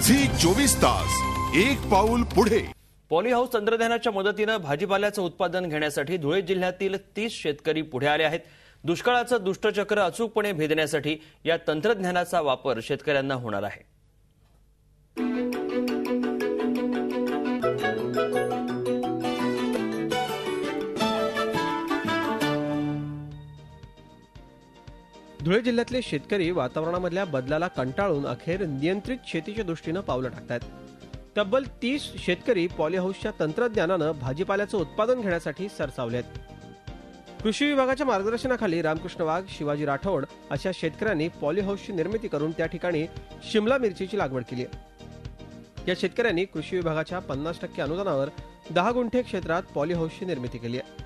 Zee 24 तास एक पाऊल पुढे। पॉलीहाऊस तंत्रज्ञानाच्या मदतीने भाजीपाल्याचं उत्पादन घेण्यासाठी धुळे जिल्ह्यातील 30 शेतकरी पुढे आले आहेत। दुष्काळाचं दुष्टचक्र अचूकपणे भेदण्यासाठी या तंत्रज्ञानाचा वापर शेतकऱ्यांना होणार आहे। धुळे जिल्ह्यातले शेतकरी वातावरणामधल्या बदलाला कंटाळून अखेर नियंत्रित शेतीच्या दृष्टीने पावलं टाकतात। तब्बल 30 शेतकरी पॉलीहाऊसच्या तंत्रज्ञानाने भाजीपाल्याचं उत्पादन घेण्यासाठी सरसावलेत। कृषी विभागाच्या मार्गदर्शनाखाली रामकृष्ण वाघ, शिवाजी राठोड अशा शेतकऱ्यांनी पॉलीहाऊसची निर्मिती करून त्या ठिकाणी शिमला मिरचीची लागवड केली आहे। या शेतकऱ्यांनी कृषी विभागाच्या 50% अनुदानावर 10 गुंठे क्षेत्रात पॉलीहाऊसची निर्मिती केली आहे।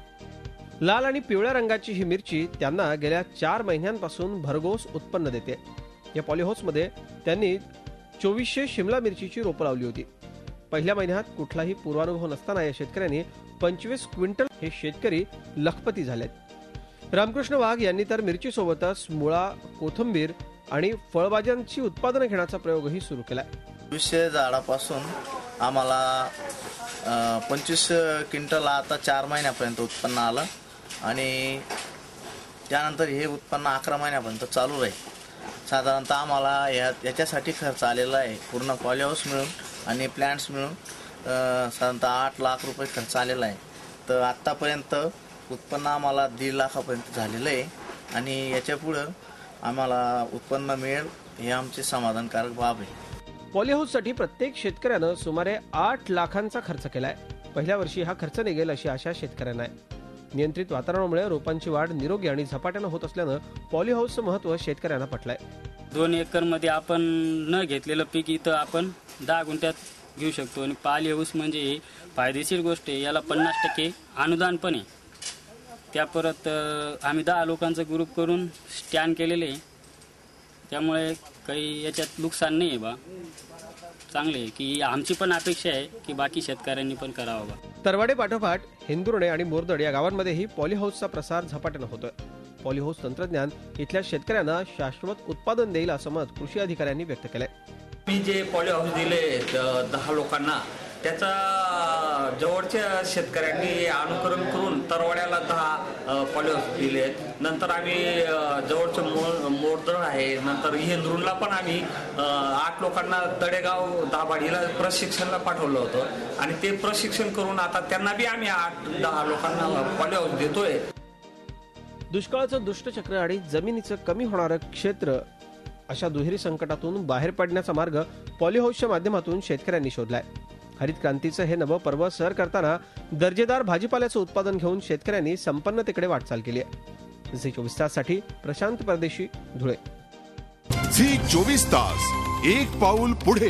लाल आणि पिवळ्या रंगाची ही मिरची त्यांना गेल्या 4 महिन्यांपासून भरघोस उत्पन्न देते। या पॉलीहाऊसमध्ये त्यांनी 2400 शिमला मिरचीची रोपं लावली होती। पहिल्या महिन्यात कुठलाही पूर्वानुभव नसताना या शेतकऱ्यांनी 25 क्विंटल हे शेतकरी लखपती झालेत। रामकृष्ण वाघ यांनी तर मिरचीसोबतच मुळा, कोथिंबीर आणि फळभाज्यांची उत्पादन घेण्याचा प्रयोगही सुरू केलाय। 200 झाडापासून आम्हाला 25 क्विंटल आता 4 महिन्यापर्यंत उत्पन्न आलं आणि त्यानंतर हे उत्पन्न 11 महिन्यापर्यंत चालू राहील। साधारणतः आम्हाला याच्यासाठी खर्च आलेला आहे पूर्ण पॉलीहाऊस मिळून आणि प्लांट्स मिळून साधारणतः 8 लाख रुपये खर्च आलेला आहे। तर आत्तापर्यंत उत्पन्न आम्हाला 1.5 लाखापर्यंत झालेलं आहे आणि याच्या पुढे आम्हाला उत्पन्न मिळेल हे आमचे समाधानकारक बाब आहे। पॉलीहाऊससाठी प्रत्येक शेतकऱ्यानं सुमारे 8 लाखांचा खर्च केलाय। पहिल्या वर्षी हा खर्च निघेल अशी आशा शेतकऱ्यांना आहे। नियंत्रित वातावरणामुळे रोपांची वाढ निरोगी आणि झपाट्यानं होत असल्यानं पॉलीहाऊसचं महत्त्व शेतकऱ्यांना पटलंय। 2 एकरमध्ये आपण न घेतलेलं पीक इथं आपण 10 गुंठ्यात घेऊ शकतो आणि पॉलीहाऊस म्हणजे फायदेशीर गोष्ट आहे। याला 50% अनुदान पण आहे। त्या परत आम्ही 10 लोकांचा ग्रुप करून स्टँड केलेले आहे, त्यामुळे काही याच्यात नुकसान नाही आहे बा। चांगले आहे की आमची पण अपेक्षा आहे की बाकी शेतकऱ्यांनी पण करावं बा। तरवाडे पाठोपाठ हिंदुर्णे आणि मोरदड या गावांमध्येही पॉलीहाऊसचा प्रसार झपाट्यानं होतोय। पॉलीहाऊस तंत्रज्ञान इथल्या शेतकऱ्यांना शाश्वत उत्पादन देईल असं मत कृषी अधिकाऱ्यांनी व्यक्त केलंय। मी जे पॉलीहाऊस दिले 10 लोकांना, त्याचा जवळच्या शेतकऱ्यांनी अनुकरण करून तरवाड्याला 10 पॉलीहाऊस दिले। नंतर आम्ही जवळचं मोरदड आहे, नंतर हिंदुर्णला पण आम्ही 8 लोकांना तळेगाव दाभाडीला प्रशिक्षणाला पाठवलं होतं आणि ते प्रशिक्षण करून आता त्यांना बी आम्ही 8-10 लोकांना पॉलीहाऊस देतोय। दुष्काळाचं दुष्टचक्र आणि जमिनीचं कमी होणारं क्षेत्र अशा दुहेरी संकटातून बाहेर पडण्याचा मार्ग पॉलीहाऊसच्या माध्यमातून शेतकऱ्यांनी शोधलाय। हरित क्रांतीचं हे नवं पर्व सर करताना दर्जेदार भाजीपाल्याचं उत्पादन घेऊन शेतकऱ्यांनी संपन्नतेकडे वाटचाल केली आहे। झी 24 ताससाठी प्रशांत परदेशी, धुळे। झी 24 तास एक पाऊल पुढे।